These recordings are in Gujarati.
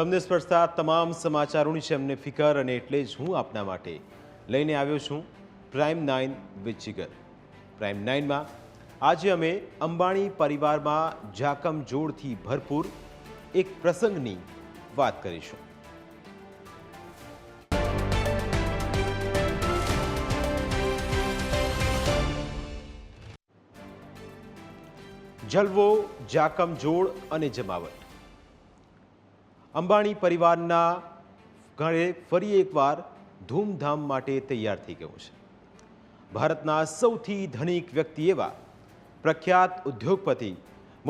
તમને સ્પર્શતા તમામ સમાચારોની છે અમને ફિકર, અને એટલે જ હું આપના માટે લઈને આવ્યો છું પ્રાઇમ 9 વિથ જીગર. પ્રાઇમ 9માં આજે અમે અંબાણી પરિવારમાં જાકમજોળથી ભરપૂર એક પ્રસંગની વાત કરીશું. જલવો, જાકમજોળ અને જમાવટ. અંબાણી પરિવારના ઘરે ફરી એકવાર ધૂમધામ માટે તૈયાર થઈ ગયું છે. ભારતના સૌથી ધનિક વ્યક્તિ એવા પ્રખ્યાત ઉદ્યોગપતિ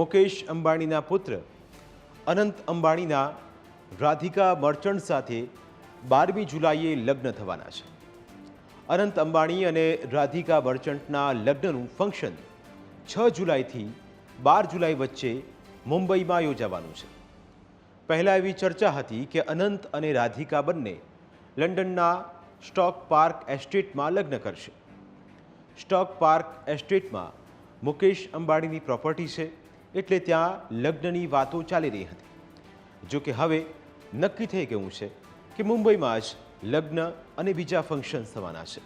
મુકેશ અંબાણીના પુત્ર અનંત અંબાણીના રાધિકા મર્ચન્ટ સાથે 12મી જુલાઈએ લગ્ન થવાના છે. અનંત અંબાણી અને રાધિકા મર્ચન્ટના લગ્નનું ફંક્શન 6 જુલાઈથી 12 જુલાઈ વચ્ચે મુંબઈમાં યોજાવાનું છે. પહેલાં એવી ચર્ચા હતી કે અનંત અને રાધિકા બંને લંડનના સ્ટોક પાર્ક એસ્ટેટમાં લગ્ન કરશે. સ્ટોક પાર્ક એસ્ટેટમાં મુકેશ અંબાણીની પ્રોપર્ટી છે, એટલે ત્યાં લગ્નની વાતો ચાલી રહી હતી. જો કે હવે નક્કી થઈ ગયું છે કે મુંબઈમાં જ લગ્ન અને બીજા ફંક્શન થવાના છે.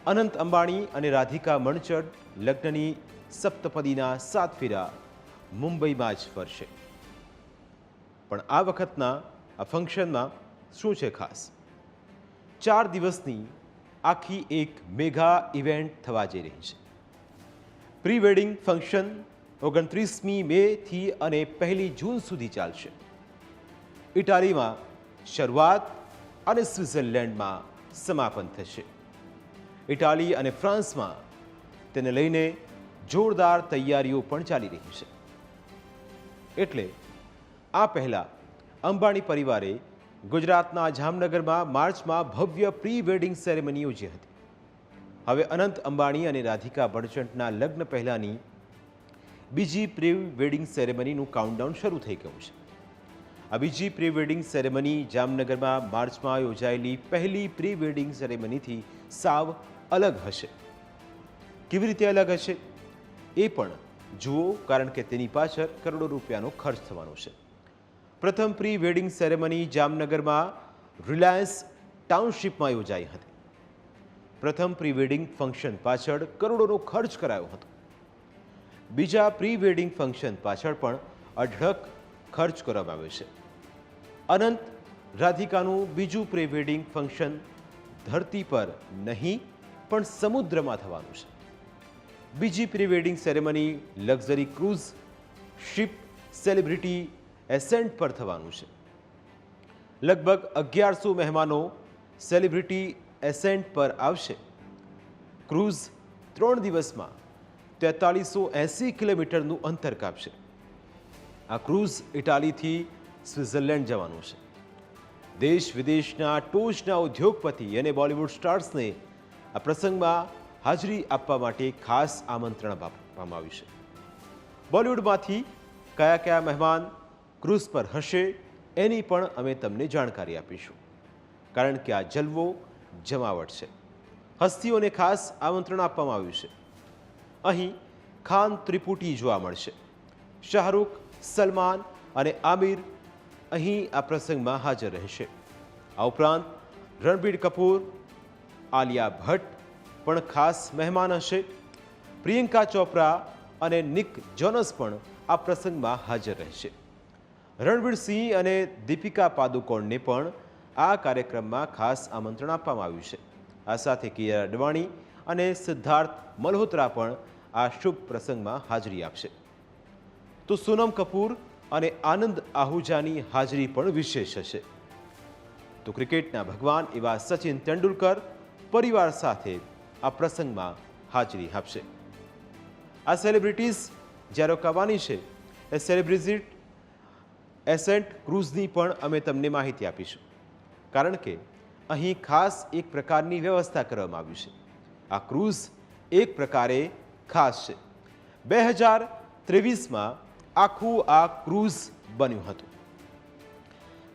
અનંત અંબાણી અને રાધિકા મર્ચન્ટ લગ્નની સપ્તપદીના 7 ફેરા મુંબઈમાં જ ફરશે. પણ આ વખતના આ ફંક્શનમાં શું છે ખાસ? 4 દિવસની આખી એક મેગા ઇવેન્ટ થવા જઈ રહી છે. પ્રી વેડિંગ ફંક્શન 29મી મેથી અને 1 જૂન સુધી ચાલશે. ઇટાલીમાં શરૂઆત અને સ્વિટ્ઝરલેન્ડમાં સમાપન થશે. ઇટાલી અને ફ્રાન્સમાં તેને લઈને જોરદાર તૈયારીઓ પણ ચાલી રહી છે. એટલે આ પહેલાં અંબાણી પરિવારે ગુજરાતના જામનગરમાં માર્ચમાં ભવ્ય પ્રી વેડિંગ સેરેમની યોજી હતી. હવે અનંત અંબાણી અને રાધિકા મર્ચન્ટના લગ્ન પહેલાંની બીજી પ્રી વેડિંગ સેરેમનીનું કાઉન્ટડાઉન શરૂ થઈ ગયું છે. આ બીજી પ્રી વેડિંગ સેરેમની જામનગરમાં માર્ચમાં યોજાયેલી પહેલી પ્રી વેડિંગ સેરેમનીથી સાવ અલગ હશે. કેવી રીતે અલગ હશે એ પણ જુઓ, કારણ કે તેની પાછળ કરોડો રૂપિયાનો ખર્ચ થવાનો છે. પ્રથમ પ્રી વેડિંગ સેરેમની જામનગરમાં રિલાયન્સ ટાઉનશીપમાં યોજાઈ હતી. પ્રથમ પ્રી વેડિંગ ફંક્શન પાછળ કરોડોનો ખર્ચ કરાયો હતો. બીજા પ્રી વેડિંગ ફંક્શન પાછળ પણ અઢળક ખર્ચ કરવામાં આવ્યો છે. અનંત રાધિકાનું બીજું પ્રી વેડિંગ ફંક્શન ધરતી પર નહીં પણ સમુદ્રમાં થવાનું છે. બીજી pre wedding ceremony luxury cruise ship celebrity ascent પર થવાનું છે. લગભગ 1100 મહેમાનો સેલિબ્રિટી એસેન્ટ પર આવશે. ક્રૂઝ 3 દિવસમાં 4380 કિલોમીટરનું અંતર કાપશે. આ ક્રૂઝ ઇટાલીથી સ્વિટ્ઝરલેન્ડ જવાનું છે. દેશ વિદેશના ટોચના ઉદ્યોગપતિ અને બોલિવૂડ સ્ટાર્સને આ પ્રસંગમાં હાજરી આપવા માટે ખાસ આમંત્રણ આપવામાં આવ્યું છે. બોલિવૂડમાંથી કયા કયા મહેમાન ક્રૂઝ પર હશે એની પણ અમે તમને જાણકારી આપીશું, કારણ કે આ જલવો જમાવટ છે. હસ્તીઓને ખાસ આમંત્રણ આપવામાં આવ્યું છે. અહીં ખાન ત્રિપુટી જોવા મળશે. શાહરૂખ, સલમાન અને આમિર અહીં આ પ્રસંગમાં હાજર રહેશે. આ ઉપરાંત રણબીર કપૂર, આલિયા ભટ્ટ પણ ખાસ મહેમાન હશે. પ્રિયંકા ચોપરા અને નિક જોનસ પણ આ પ્રસંગમાં હાજર રહેશે. રણવીર સિંહ અને દીપિકા પાદુકોણને પણ આ કાર્યક્રમમાં ખાસ આમંત્રણ આપવામાં આવ્યું છે. આ સાથે કિયારા અડવાણી અને સિદ્ધાર્થ મલ્હોત્રા પણ આ શુભ પ્રસંગમાં હાજરી આપશે. તો સોનમ કપૂર અને આનંદ આહુજાની હાજરી પણ વિશેષ હશે. તો ક્રિકેટના ભગવાન એવા સચિન તેંડુલકર પરિવાર સાથે આ પ્રસંગમાં હાજરી આપશે. આ સેલિબ્રિટીઝ જે રોકાવાની છે એ સેલિબ્રિટી એસેન્ટ ક્રૂઝની પણ અમે તમને માહિતી આપીશું, કારણ કે અહીં ખાસ એક પ્રકારની વ્યવસ્થા કરવામાં આવી છે. આ ક્રૂઝ એક પ્રકારે ખાસ છે. 2023માં આખું આ ક્રૂઝ બન્યું હતું.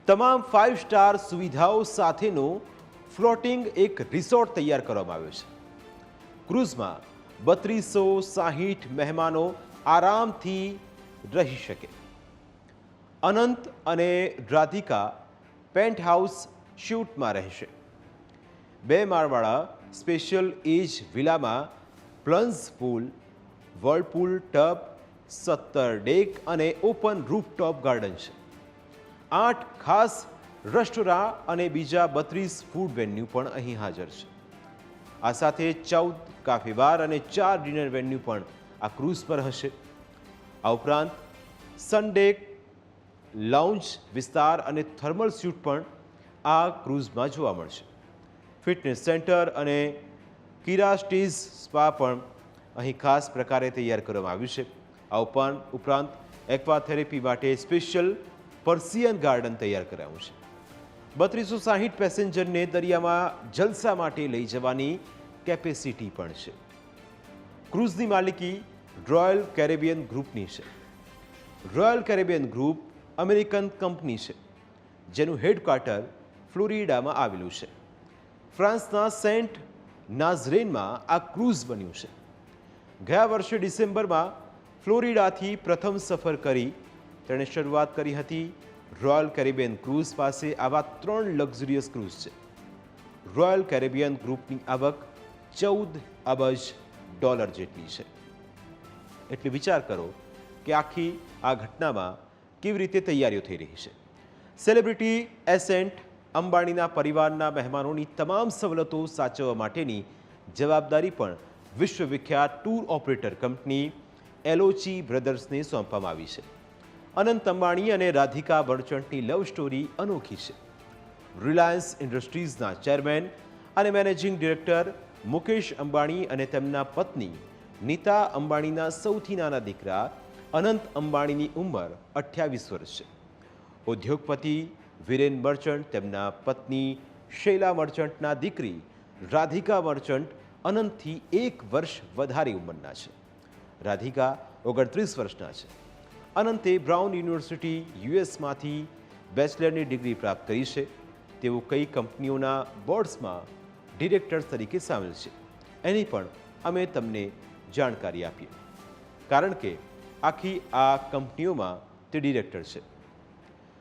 તમામ 5 સ્ટાર સુવિધાઓ સાથેનો ફ્લોટિંગ એક રિસોર્ટ તૈયાર કરવામાં આવ્યો છે. ક્રૂઝમાં 3260 મહેમાનો આરામથી રહી શકે. અનંત અને રાધિકા પેન્ટ હાઉસ શૂટમાં રહેશે. 2 માળવાળા સ્પેશિયલ એજ વિલામાં પ્લન્સ પૂલ, વર્લપૂલ ટબ, 17 ડેક અને ઓપન રૂફટોપ ગાર્ડન છે. 8 ખાસ રેસ્ટોરાં અને બીજા 32 ફૂડ વેન્યુ પણ અહીં હાજર છે. આ સાથે 14 કાફે બાર અને 4 ડિનર વેન્યુ પણ આ ક્રૂઝ પર હશે. આ ઉપરાંત સનડેક, લાઉન્જ વિસ્તાર અને થર્મલ સ્યુટ પણ આ ક્રૂઝમાં જોવા મળશે. ફિટનેસ સેન્ટર અને કિરાસ્ટીઝ સ્પા પણ અહીં ખાસ પ્રકારે તૈયાર કરવામાં આવ્યું છે. આ ઉપરાંત એક્વાથેરેપી માટે સ્પેશિયલ પર્સિયન ગાર્ડન તૈયાર કરાયું છે. 3260 પેસેન્જરને દરિયામાં જલસા માટે લઈ જવાની કેપેસિટી પણ છે. ક્રૂઝની માલિકી રોયલ કેરેબિયન ગ્રુપની છે. Royal Caribbean group American company છે, જેનું હેડક્વાર્ટર ફ્લોરિડામાં આવેલું છે. ફ્રાન્સના સેન્ટ નાઝરેનમાં આ ક્રૂઝ બન્યું છે. ગયા વર્ષે ડિસેમ્બરમાં ફ્લોરિડાથી પ્રથમ સફર કરી તેણે શરૂઆત કરી હતી. રોયલ કેરેબિયન ક્રૂઝ પાસે આવા 3 લક્ઝરિયસ ક્રૂઝ છે. રોયલ કેરેબિયન ગ્રુપની આવક $14 અબજ જેટલી છે. એટલે વિચાર કરો કે આખી આ ઘટનામાં કેવી રીતે તૈયારીઓ થઈ રહી છે. સેલિબ્રિટી એસેન્ટ અંબાણીના પરિવારના મહેમાનોની તમામ સવલતો સાચવવા માટેની જવાબદારી પણ વિશ્વવિખ્યાત ટૂર ઓપરેટર કંપની એલોચી બ્રધર્સને સોંપવામાં આવી છે. અનંત અંબાણી અને રાધિકા મર્ચન્ટની લવ સ્ટોરી અનોખી છે. રિલાયન્સ ઇન્ડસ્ટ્રીઝના ચેરમેન અને મેનેજિંગ ડિરેક્ટર મુકેશ અંબાણી અને તેમના પત્ની નીતા અંબાણીના સૌથી નાના દીકરા અનંત અંબાણીની ઉંમર 28 વર્ષ છે. ઉદ્યોગપતિ વિરેન મર્ચન્ટ તેમના પત્ની શૈલા મર્ચન્ટના દીકરી રાધિકા મર્ચન્ટ અનંતથી 1 વર્ષ વધારે ઉંમરના છે. રાધિકા 29 વર્ષના છે. અનંતે બ્રાઉન યુનિવર્સિટી યુએસમાંથી બેચલરની ડિગ્રી પ્રાપ્ત કરી છે. તેઓ કઈ કંપનીઓના બોર્ડ્સમાં ડિરેક્ટર તરીકે સામેલ છે એની પણ અમે તમને જાણકારી આપીએ, કારણ કે આખી આ કંપનીઓમાં તે ડિરેક્ટર છે.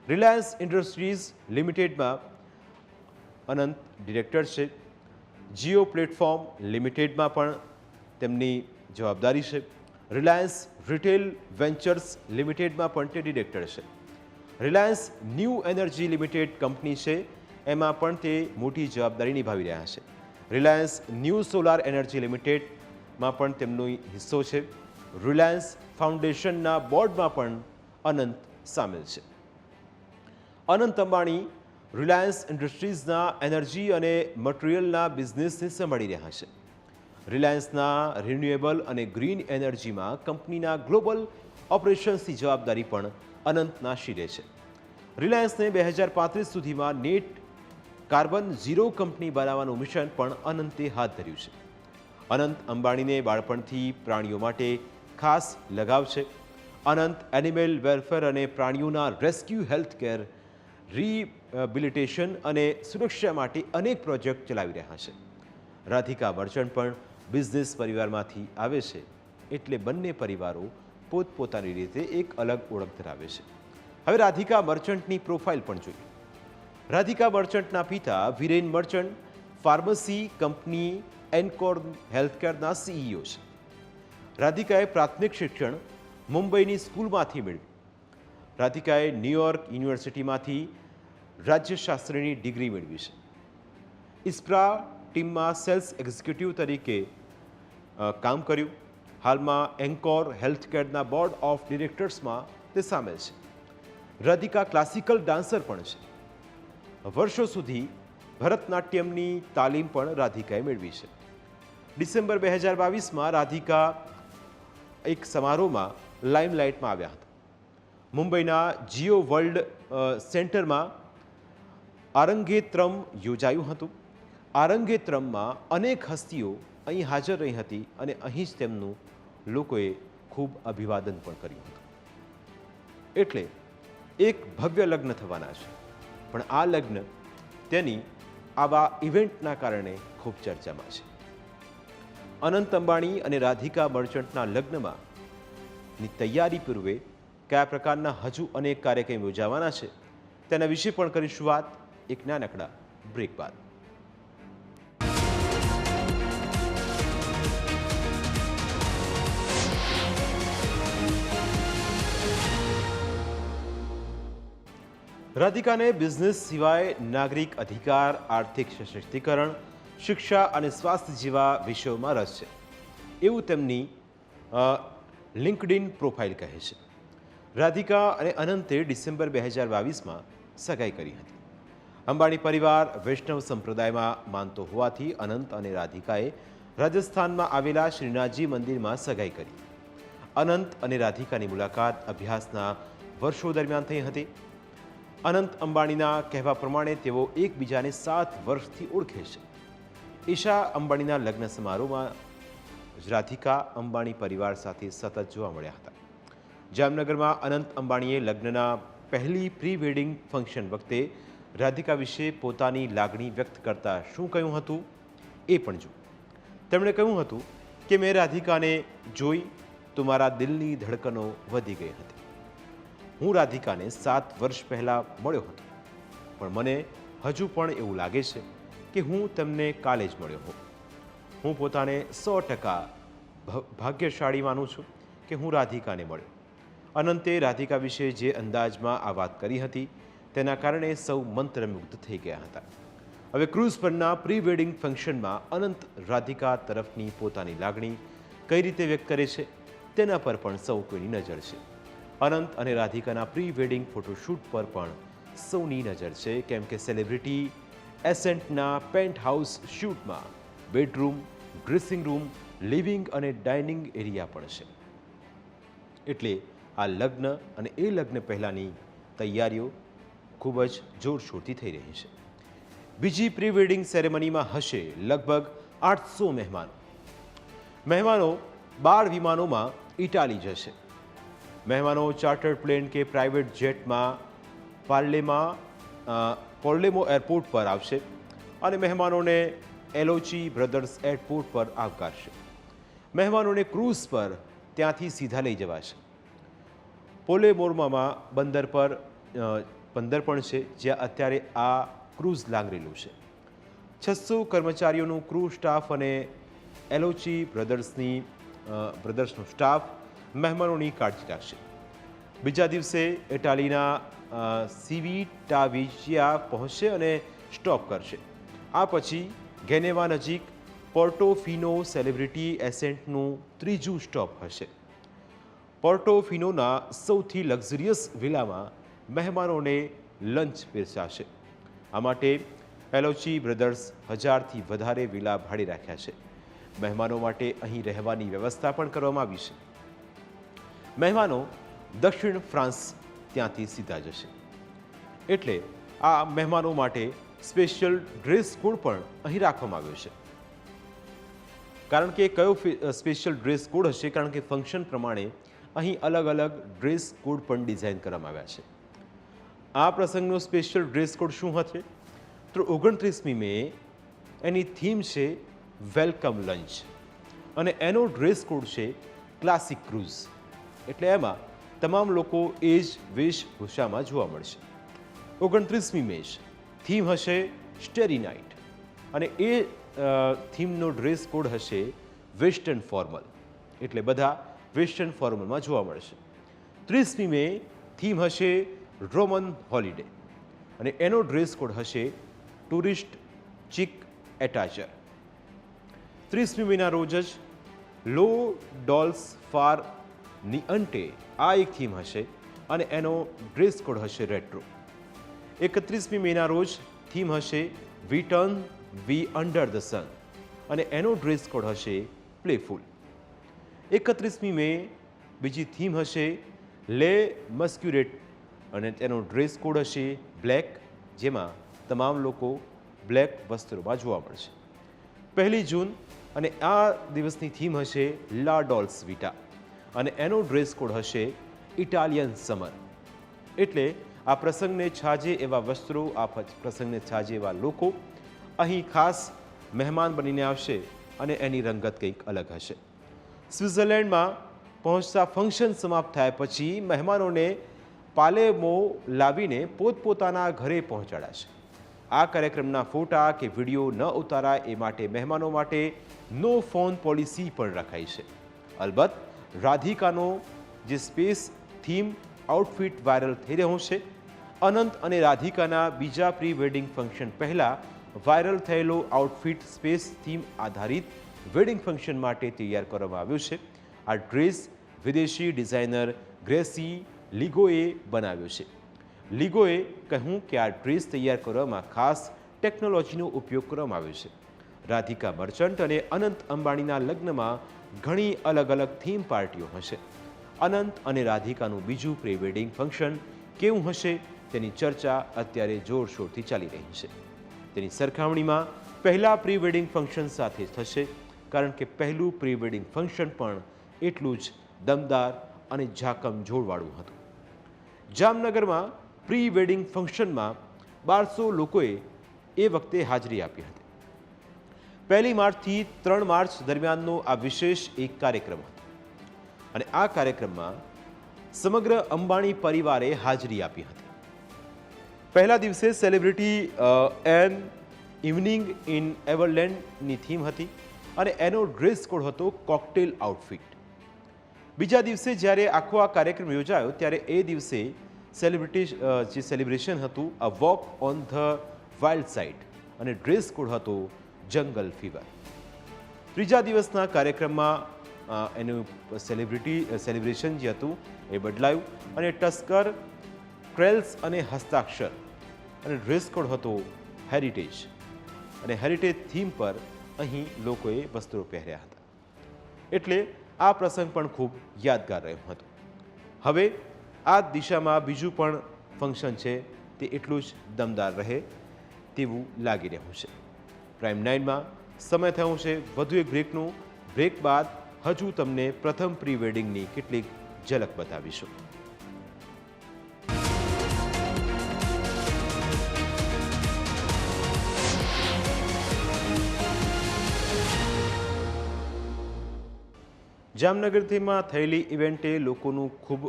રિલાયન્સ ઇન્ડસ્ટ્રીઝ લિમિટેડમાં અનંત ડિરેક્ટર છે. જીઓ પ્લેટફોર્મ લિમિટેડમાં પણ તેમની જવાબદારી છે. રિલાયન્સ રિટેલ વેન્ચર્સ લિમિટેડમાં પણ તે ડિરેક્ટર છે. Reliance new energy limited company છે, એમાં પણ તે મોટી જવાબદારી નિભાવી રહ્યા છે. રિલાયન્સ ન્યૂ સોલાર એનર્જી લિમિટેડમાં પણ તેમનો હિસ્સો છે. રિલાયન્સ ફાઉન્ડેશનના બોર્ડમાં પણ અનંત સામેલ છે. અનંત અંબાણી રિલાયન્સ ઇન્ડસ્ટ્રીઝના એનર્જી અને મટીરિયલના બિઝનેસને સંભાળી રહ્યા છે. રિલાયન્સના રિન્યુએબલ અને ગ્રીન એનર્જીમાં કંપનીના ગ્લોબલ ઓપરેશન્સની જવાબદારી પણ અનંતના શિરે છે. રિલાયન્સને 2035 સુધીમાં નેટ કાર્બન ઝીરો કંપની બનાવવાનું મિશન પણ અનંતે હાથ ધર્યું છે. અનંત અંબાણીને બાળપણથી પ્રાણીઓ માટે ખાસ લગાવ છે. અનંત એનિમલ વેલફેર અને પ્રાણીઓના રેસ્ક્યુ હેલ્થકેર, રિહેબિલિટેશન અને સુરક્ષા માટે અનેક પ્રોજેક્ટ ચલાવી રહ્યા છે. રાધિકા મર્ચન્ટ પણ બિઝનેસ પરિવારમાંથી આવે છે, એટલે બંને પરિવારો પોતપોતાની રીતે એક અલગ ઓળખ ધરાવે છે. હવે રાધિકા મર્ચન્ટની પ્રોફાઇલ પણ જોઈએ. રાધિકા મર્ચન્ટના પિતા Viren Merchant pharmacy company Encore હેલ્થકેરના CEO છે. રાધિકાએ પ્રાથમિક શિક્ષણ મુંબઈની સ્કૂલમાંથી મેળવ્યું. રાધિકાએ ન્યૂયોર્ક યુનિવર્સિટીમાંથી રાજ્યશાસ્ત્રની ડિગ્રી મેળવી છે. ઇસ્પ્રા ટીમમાં સેલ્સ એક્ઝિક્યુટિવ તરીકે કામ કર્યું. હાલમાં એન્કોર હેલ્થકેરના બોર્ડ ઓફ ડિરેક્ટર્સમાં તે સામેલ છે. રાધિકા ક્લાસિકલ ડાન્સર પણ છે. વર્ષો સુધી ભરતનાટ્યમની તાલીમ પણ રાધિકાએ મેળવી છે. ડિસેમ્બર 2022માં રાધિકા એક સમારોહમાં લાઇમલાઇટમાં આવ્યા હતા. મુંબઈના જીઓ વર્લ્ડ સેન્ટરમાં આરંગેત્રમ યોજાયું હતું. આરંગેત્રમમાં અનેક હસ્તીઓ અહીં હાજર રહી હતી અને અહીં જ તેમનું લોકોએ ખૂબ અભિવાદન પણ કર્યું હતું. એટલે એક ભવ્ય લગ્ન થવાના છે, પણ આ લગ્ન તેની આવા ઇવેન્ટના કારણે ખૂબ ચર્ચામાં છે. અનંત અંબાણી અને રાધિકા મર્ચન્ટના લગ્નમાં તૈયારી પૂર્વે કયા પ્રકારના હજુ અનેક કાર્યક્રમ યોજાવાના છે તેના વિશે પણ કરીશું વાત એક નાનકડા બ્રેક બાદ. રાધિકાને બિઝનેસ સિવાય નાગરિક અધિકાર, આર્થિક સશક્તિકરણ, શિક્ષા અને સ્વાસ્થ્ય જેવા વિષયોમાં રસ છે એવું તેમની લિંક્ડઇન પ્રોફાઇલ કહે છે. રાધિકા અને અનંતે ડિસેમ્બર 2022માં સગાઈ કરી હતી. અંબાણી પરિવાર વૈષ્ણવ સંપ્રદાયમાં માનતો હોવાથી અનંત અને રાધિકાએ રાજસ્થાનમાં આવેલા શ્રીનાથજી મંદિરમાં સગાઈ કરી. અનંત અને રાધિકાની મુલાકાત અભ્યાસના વર્ષો દરમિયાન થઈ હતી. અનંત અંબાણીના કહેવા પ્રમાણે તેઓ એકબીજાને 7 વર્ષથી ઓળખે છે. ઈશા અંબાણીના લગ્ન સમારોહમાં રાધિકા અંબાણી પરિવાર સાથે સતત જોવા મળ્યા હતા. જામનગરમાં અનંત અંબાણીએ લગ્નના પહેલી પ્રી વેડિંગ ફંક્શન વખતે રાધિકા વિશે પોતાની લાગણી વ્યક્ત કરતા શું કહ્યું હતું એ પણ જુઓ. તેમણે કહ્યું હતું કે મેં રાધિકાને જોઈ તો મારા દિલની ધડકનો વધી ગઈ હતી. હું રાધિકાને 7 વર્ષ પહેલાં મળ્યો હતો, પણ મને હજુ પણ એવું લાગે છે કે હું તેમને કાલે જ મળ્યો હોઉં. હું પોતાને 100% ભાગ્યશાળી માનું છું કે હું રાધિકાને મળ્યો. અનંતે રાધિકા વિશે જે અંદાજમાં આ વાત કરી હતી તેના કારણે સૌ મંત્રમુગ્ધ થઈ ગયા હતા. હવે ક્રૂઝ પરના પ્રી વેડિંગ ફંક્શનમાં અનંત રાધિકા તરફની પોતાની લાગણી કઈ રીતે વ્યક્ત કરે છે તેના પર પણ સૌ કોઈની નજર છે. અનંત અને રાધિકાના પ્રી વેડિંગ ફોટોશૂટ પર પણ સૌની નજર છે, કેમ કે સેલિબ્રિટી એસેન્ટના પેન્ટ હાઉસ શૂટમાં બેડરૂમ, ડ્રેસિંગ રૂમ, લિવિંગ અને ડાઇનિંગ એરિયા પણ છે. એટલે આ લગ્ન અને એ લગ્ન પહેલાંની તૈયારીઓ ખૂબ જ જોરશોરથી થઈ રહી છે. બીજી પ્રી વેડિંગ સેરેમનીમાં હશે લગભગ 800 મહેમાનો. મહેમાનો 12 વિમાનોમાં ઇટાલી જશે. મહેમાનો ચાર્ટર્ડ પ્લેન કે પ્રાઇવેટ જેટમાં પાર્લેમો એરપોર્ટ પર આવશે અને મહેમાનોને એલોચી બ્રધર્સ એરપોર્ટ પર આવકારશે. મહેમાનોને ક્રૂઝ પર ત્યાંથી સીધા લઈ જવાશે. પોલેમોર્મામાં બંદર પણ છે જ્યાં અત્યારે આ ક્રૂઝ લાંગરેલું છે. 600 કર્મચારીઓનું ક્રૂ સ્ટાફ અને એલોચી બ્રધર્સનો સ્ટાફ મહેમાનોની કાળજી રાખશે. બીજા દિવસે ઇટાલીના સિવિટાવિચિયા પહોંચશે અને સ્ટોપ કરશે. આ પછી ગેનેવા નજીક પોર્ટોફિનો સેલિબ્રિટી એસેન્ટનું ત્રીજું સ્ટોપ હશે. પોર્ટોફિનોના સૌથી લક્ઝરિયસ વિલામાં મહેમાનોને લંચ પીરસાશે. આ માટે એલોચી બ્રધર્સ 1000થી વધારે વિલા ભાડે રાખ્યા છે. મહેમાનો માટે અહીં રહેવાની વ્યવસ્થા પણ કરવામાં આવી છે. મહેમાનો દક્ષિણ ફ્રાન્સ ત્યાંથી સીધા જશે. એટલે આ મહેમાનો માટે સ્પેશિયલ ડ્રેસ કોડ પણ અહીં રાખવામાં આવ્યો છે. કારણ કે કયો સ્પેશિયલ ડ્રેસ કોડ હશે? કારણ કે ફંક્શન પ્રમાણે અહીં અલગ અલગ ડ્રેસ કોડ પણ ડિઝાઇન કરવામાં આવ્યા છે. આ પ્રસંગનો સ્પેશિયલ ડ્રેસ કોડ શું હશે? તો 29મી મે એની થીમ છે વેલકમ લંચ અને એનો ડ્રેસ કોડ છે ક્લાસિક ક્રૂઝ. એટલે એમાં તમામ લોકો એ જ વેશભૂષામાં જોવા મળશે. 29મી મે થીમ હશે સ્ટેરી નાઇટ અને એ થીમનો ડ્રેસ કોડ હશે વેસ્ટર્ન ફોર્મલ. એટલે બધા વેસ્ટર્ન ફોર્મલમાં જોવા મળશે. 30મી મે થીમ હશે રોમન હોલિડે અને એનો ડ્રેસ કોડ હશે ટુરિસ્ટ ચિક એટાચર. 30મી મેના રોજ જ લો ડોલ્સ ફાર ની અંટે આ એક થીમ હશે અને એનો ડ્રેસ કોડ હશે રેટ્રો. 31મી મેના રોજ થીમ હશે we turn we under the sun અને એનો ડ્રેસ કોડ હશે પ્લેફુલ. 31મી મે બીજી થીમ હશે લે મસ્ક્યુરેટ અને તેનો ડ્રેસ કોડ હશે બ્લેક, જેમાં તમામ લોકો બ્લેક વસ્ત્રોમાં જોવા મળશે. 1 જૂન અને આ દિવસની થીમ હશે લા ડોલ્સ વિટા અને એનો ડ્રેસ કોડ હશે ઇટાલિયન સમર. એટલે આ પ્રસંગને છાજે એવા વસ્ત્રો, આ પ્રસંગને છાજે એવા લોકો અહીં ખાસ મહેમાન બનીને આવશે અને એની રંગત કંઈક અલગ હશે. સ્વિટ્ઝરલેન્ડમાં પહોંચતા ફંક્શન સમાપ્ત થયા પછી મહેમાનોને પાલેમો લાવીને પોતપોતાના ઘરે પહોંચાડાશે. આ કાર્યક્રમના ફોટા કે વિડીયો ન ઉતારાય એ માટે મહેમાનો માટે નો ફોન પોલિસી પણ રખાઈ છે. અલબત્ત રાધિકાનો જે સ્પેસ થીમ આઉટફિટ વાયરલ થઈ રહ્યો છે. અનંત અને રાધિકાના બીજા પ્રી વેડિંગ ફંક્શન પહેલાં વાયરલ થયેલો આઉટફિટ સ્પેસ થીમ આધારિત વેડિંગ ફંક્શન માટે તૈયાર કરવામાં આવ્યો છે. આ ડ્રેસ વિદેશી ડિઝાઇનર ગ્રેસી લિગોએ બનાવ્યો છે. લિગોએ કહ્યું કે આ ડ્રેસ તૈયાર કરવામાં ખાસ ટેકનોલોજીનો ઉપયોગ કરવામાં આવ્યો છે. રાધિકા મર્ચન્ટ અને અનંત અંબાણીના લગ્નમાં ઘણી અલગ અલગ થીમ પાર્ટીઓ હશે. અનંત અને રાધિકાનું બીજું પ્રી વેડિંગ ફંક્શન કેવું હશે તેની ચર્ચા અત્યારે જોરશોરથી ચાલી રહી છે. તેની સરખામણીમાં પહેલા પ્રી વેડિંગ ફંક્શન સાથે થશે, કારણ કે પહેલું પ્રી વેડિંગ ફંક્શન પણ એટલું જ દમદાર અને ઝાકમઝોળવાળું હતું. જામનગરમાં પ્રી વેડિંગ ફંક્શનમાં 1200 લોકોએ એ વખતે હાજરી આપી હતી. 1 માર્ચથી 3 માર્ચ દરમિયાનનો આ વિશેષ એક કાર્યક્રમ હતો અને આ કાર્યક્રમમાં સમગ્ર અંબાણી પરિવારે હાજરી આપી હતી. પહેલા દિવસે સેલિબ્રિટી એન ઇવનિંગ ઇન એવરલેન્ડની થીમ હતી અને એનો ડ્રેસ કોડ હતો કોકટેલ આઉટફિટ. બીજા દિવસે જ્યારે આખો આ કાર્યક્રમ યોજાયો ત્યારે એ દિવસે જે સેલિબ્રેશન હતું a walk on the wild side અને ડ્રેસ કોડ હતો જંગલ ફીવર. ત્રીજા દિવસના કાર્યક્રમમાં એનું સેલિબ્રેશન જે હતું એ બદલાયું અને ટસ્કર ક્રેલ્સ અને હસ્તાક્ષર અને ડ્રેસ કોડ હતો હેરિટેજ અને હેરિટેજ થીમ પર અહીં લોકોએ વસ્ત્રો પહેર્યા હતા. એટલે આ પ્રસંગ પણ ખૂબ યાદગાર રહ્યો હતો. હવે આ દિશામાં બીજું પણ ફંક્શન છે તે એટલું જ દમદાર રહે તેવું લાગી રહ્યું છે. પ્રાઇમ 9માં સમય થયો છે વધુ એક બ્રેકનું. બ્રેક બાદ હજુ તમને પ્રથમ પ્રી વેડિંગની કેટલીક ઝલક બતાવીશું. જામનગરમાં થયેલી ઇવેન્ટે લોકોનું ખૂબ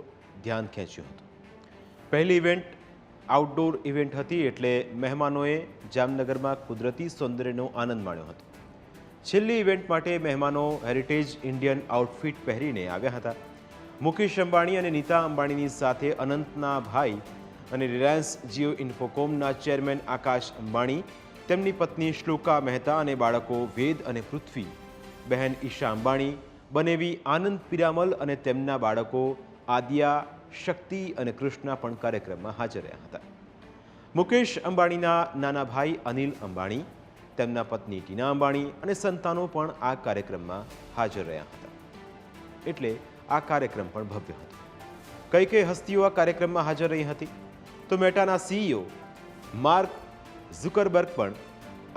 ધ્યાન ખેંચ્યું હતું. પહેલી ઇવેન્ટ આઉટડોર ઇવેન્ટ હતી એટલે મહેમાનોએ જામનગરમાં કુદરતી સૌંદર્યનો આનંદ માણ્યો હતો. છેલ્લી ઇવેન્ટ માટે મહેમાનો હેરિટેજ ઇન્ડિયન આઉટફિટ પહેરીને આવ્યા હતા. મુકેશ અંબાણી અને નીતા અંબાણીની સાથે અનંતના ભાઈ અને રિલાયન્સ જીઓ ઇન્ફોકોમના ચેરમેન આકાશ અંબાણી, તેમની પત્ની શ્લોકા મહેતા અને બાળકો વેદ અને પૃથ્વી, બહેન ઈશા અંબાણી, બનેવી આનંદ પિરામલ અને તેમના બાળકો આદિયા, શક્તિ અને કૃષ્ણા પણ કાર્યક્રમમાં હાજર રહ્યા હતા. મુકેશ અંબાણીના નાના ભાઈ અનિલ અંબાણી, તેમના પત્ની ટીના અંબાણી અને સંતાનો પણ આ કાર્યક્રમમાં હાજર રહ્યા હતા. એટલે આ કાર્યક્રમ પણ ભવ્ય હતો. કઈ કઈ હસ્તીઓ આ કાર્યક્રમમાં હાજર રહી હતી? તો મેટાના સીઈઓ માર્ક ઝુકરબર્ગ પણ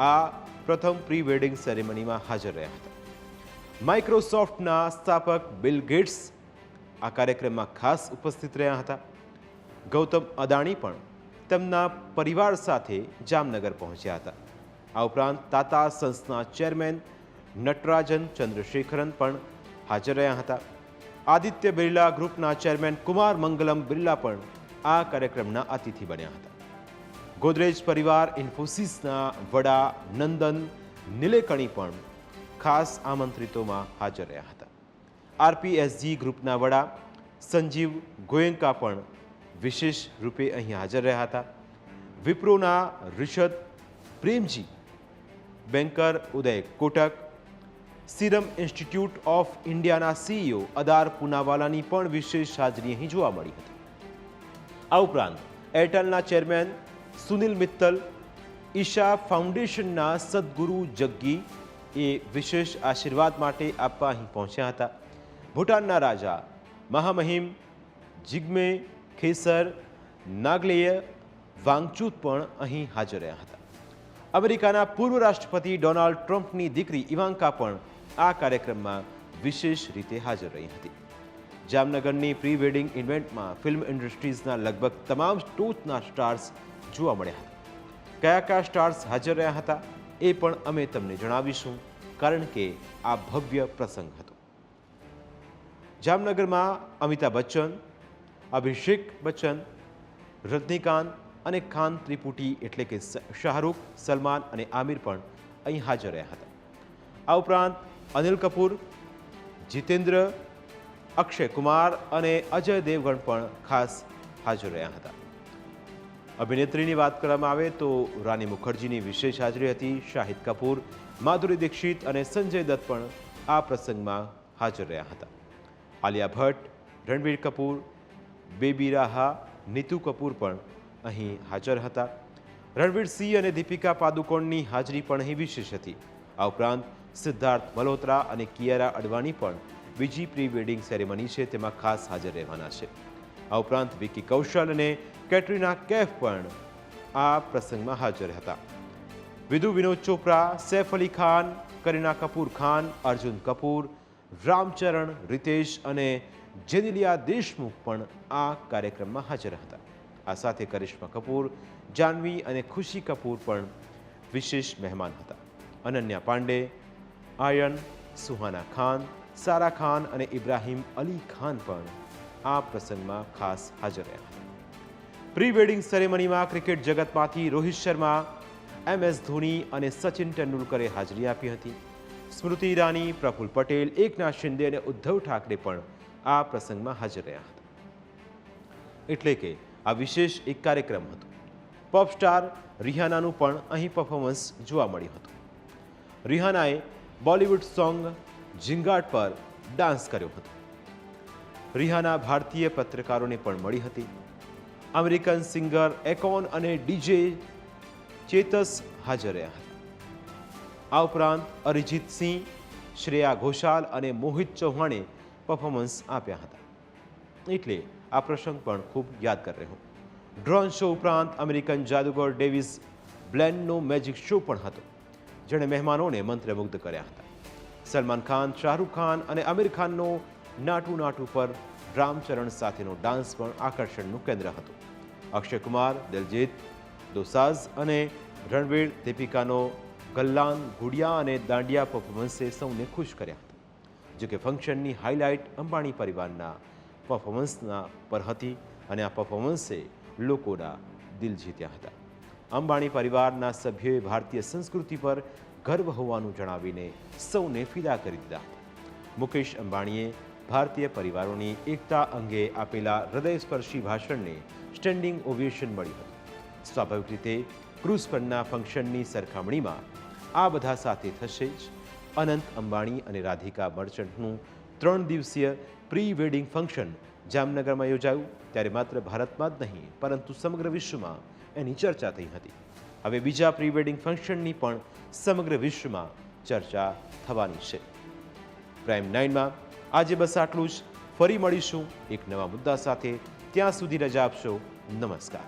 આ પ્રથમ પ્રી વેડિંગ સેરેમનીમાં હાજર રહ્યા હતા. માઇક્રોસોફ્ટના સ્થાપક બિલ ગેટ્સ આ કાર્યક્રમમાં ખાસ ઉપસ્થિત રહ્યા હતા. ગૌતમ અદાણી પણ તેમના પરિવાર સાથે જામનગર પહોંચ્યા હતા. આ ઉપરાંત તાતા સન્સના ચેરમેન નટરાજન ચંદ્રશેખરન પણ હાજર રહ્યા હતા. આદિત્ય બિરલા ગ્રુપના ચેરમેન કુમાર મંગલમ બિરલા પણ આ કાર્યક્રમના અતિથિ બન્યા હતા. ગોદરેજ પરિવાર ઇન્ફોસિસના વડા નંદન નિલેકણી પણ ખાસ આમંત્રિતોમાં હાજર રહ્યા હતા. આરપીએસજી ગ્રુપના વડા સંજીવ ગોયંકા પણ વિશેષ રૂપે અહીં હાજર રહ્યા હતા. વિપ્રોના Rishad Premji, banker Uday Kotak, Serum Institute of ઇન્ડિયાના સીઈઓ અદાર પૂનાવાલાની પણ વિશેષ હાજરી અહીં જોવા મળી હતી. આ ઉપરાંત એરટેલના ચેરમેન સુનિલ મિત્તલ, ઈશા ફાઉન્ડેશનના સદગુરુ જગ્ગી એ વિશેષ આશીર્વાદ માટે આપવા અહીં પહોંચ્યા હતા. ભૂટાનના રાજા મહામહિમ જિગ્મે ખેસર નાગલેય વાંગચુત પણ અહીં હાજર રહ્યા હતા. અમેરિકાના પૂર્વ રાષ્ટ્રપતિ ડોનાલ્ડ ટ્રમ્પની દીકરી ઇવાંકા પણ આ કાર્યક્રમમાં વિશેષ રીતે હાજર રહી હતી. જામનગરની પ્રી વેડિંગ ઇવેન્ટમાં ફિલ્મ ઇન્ડસ્ટ્રીઝના લગભગ તમામ ટોચના સ્ટાર્સ જોવા મળ્યા હતા. કયા કયા સ્ટાર્સ હાજર રહ્યા હતા એ પણ અમે તમને જણાવીશું, કારણ કે આ ભવ્ય પ્રસંગ હતો. જામનગરમાં અમિતાભ બચ્ચન, અભિષેક બચ્ચન, રજનીકાંત અને ખાન ત્રિપુટી એટલે કે શાહરૂખ, સલમાન અને આમિર પણ અહીં હાજર રહ્યા હતા. આ ઉપરાંત અનિલ કપૂર, જીતેન્દ્ર, અક્ષય કુમાર અને અજય દેવગણ પણ ખાસ હાજર રહ્યા હતા. અભિનેત્રીની વાત કરવામાં આવે તો રાની મુખર્જીની વિશેષ હાજરી હતી. શાહિદ કપૂર, માધુરી દીક્ષિત અને સંજય દત્ત પણ આ પ્રસંગમાં હાજર રહ્યા હતા. આલિયા ભટ્ટ, રણબીર કપૂર, બેબી રાહા, નીતુ કપૂર પણ અહીં હાજર હતા. રણવીર સિંહ અને દીપિકા પાદુકોણની હાજરી પણ અહીં વિશેષ હતી. આ ઉપરાંત સિદ્ધાર્થ મલ્હોત્રા અને કિયારા અડવાણી પણ બીજી પ્રી વેડિંગ સેરેમની છે તેમાં ખાસ હાજર રહેવાના છે. આ ઉપરાંત વિકી કૌશલ અને કેટરીના કૈફ પણ આ પ્રસંગમાં હાજર હતા. વિધુ વિનોદ ચોપરા, સૈફ અલી ખાન, કરીના કપૂર ખાન, અર્જુન કપૂર, રામચરણ, રીતેશ અને જેનિલિયા દેશમુખ પણ આ કાર્યક્રમમાં હાજર હતા. આ સાથે કરિશ્મા કપૂર, જાનવી અને ખુશી કપૂર પણ વિશેષ મહેમાન હતા. અનન્યા પાંડે, આયન, સુહાના ખાન, સારા ખાન અને ઇબ્રાહિમ અલી ખાન પણ આ પ્રસંગમાં ખાસ હાજર રહ્યા હતા. પ્રી વેડિંગ સેરેમનીમાં ક્રિકેટ જગતમાંથી રોહિત શર્મા, MS ધોની અને સચિન તેંડુલકરે હાજરી આપી હતી. સ્મૃતિ ઈરાની, પ્રફુલ્લ પટેલ, એકનાથ શિંદે અને ઉદ્ધવ ઠાકરે પણ આ પ્રસંગમાં હાજર રહ્યા હતા. એટલે કે આ વિશેષ એક કાર્યક્રમ હતો. પોપ સ્ટાર રિહાનાનું પણ અહીં પરફોર્મન્સ જોવા મળ્યું હતું. રિહાનાએ બોલિવૂડ સોંગ ઝિંગાટ પર ડાન્સ કર્યો હતો. રિહાના ભારતીય પત્રકારોને પણ મળી હતી. અમેરિકન સિંગર એકોન અને DJ ચેતસ હાજર રહ્યા હતા. આ ઉપરાંત અરિજીત સિંહ, શ્રેયા ઘોષાલ અને મોહિત ચૌહાણે પરફોર્મન્સ આપ્યા હતા. એટલે આ પ્રસંગ પણ ખૂબ યાદગાર રહ્યો. ડ્રોન શો ઉપરાંત અમેરિકન જાદુગર ડેવિસ બ્લેન્ડનો મેજિક શો પણ હતો, જેણે મહેમાનોને મંત્રમુગ્ધ કર્યા હતા. સલમાન ખાન, શાહરૂખ ખાન અને આમિર ખાનનો નાટુ નાટુ પર રામચરણ સાથેનો ડાન્સ પણ આકર્ષણનું કેન્દ્ર હતો. અક્ષય કુમાર, દિલજીત દોસાઝ અને રણવીર, દીપિકાનો ગલ્લાન, ગુડિયા અને દાંડિયા પરફોર્મન્સે સૌને ખુશ કર્યા હતા. જોકે ફંક્શનની હાઇલાઇટ અંબાણી પરિવારના પરફોર્મન્સના પર હતી અને આ પરફોર્મન્સે લોકોના દિલ જીત્યા હતા. અંબાણી પરિવારના સભ્યોએ ભારતીય સંસ્કૃતિ પર ગર્વ હોવાનું જણાવીને સૌને ફિદા કરી દીધા હતા. મુકેશ અંબાણીએ ભારતીય પરિવારોની એકતા અંગે આપેલા હૃદયસ્પર્શી ભાષણને સ્ટેન્ડિંગ ઓવેશન મળ્યું હતું. સ્વાભાવિક રીતે ક્રૂઝ પરના ફંક્શનની સરખામણીમાં આ બધા સાથે થશે જ. અનંત અંબાણી અને રાધિકા મર્ચન્ટનું 3 દિવસીય પ્રી વેડિંગ ફંક્શન જામનગરમાં યોજાયું ત્યારે માત્ર ભારતમાં જ નહીં પરંતુ સમગ્ર વિશ્વમાં એની ચર્ચા થઈ હતી. હવે બીજા પ્રી વેડિંગ ફંક્શનની પણ સમગ્ર વિશ્વમાં ચર્ચા થવાની છે. પ્રાઇમ 9માં આજે બસ આટલું જ. ફરી મળીશું એક નવા મુદ્દા સાથે. ત્યાં સુધી રજા આપશો. નમસ્કાર.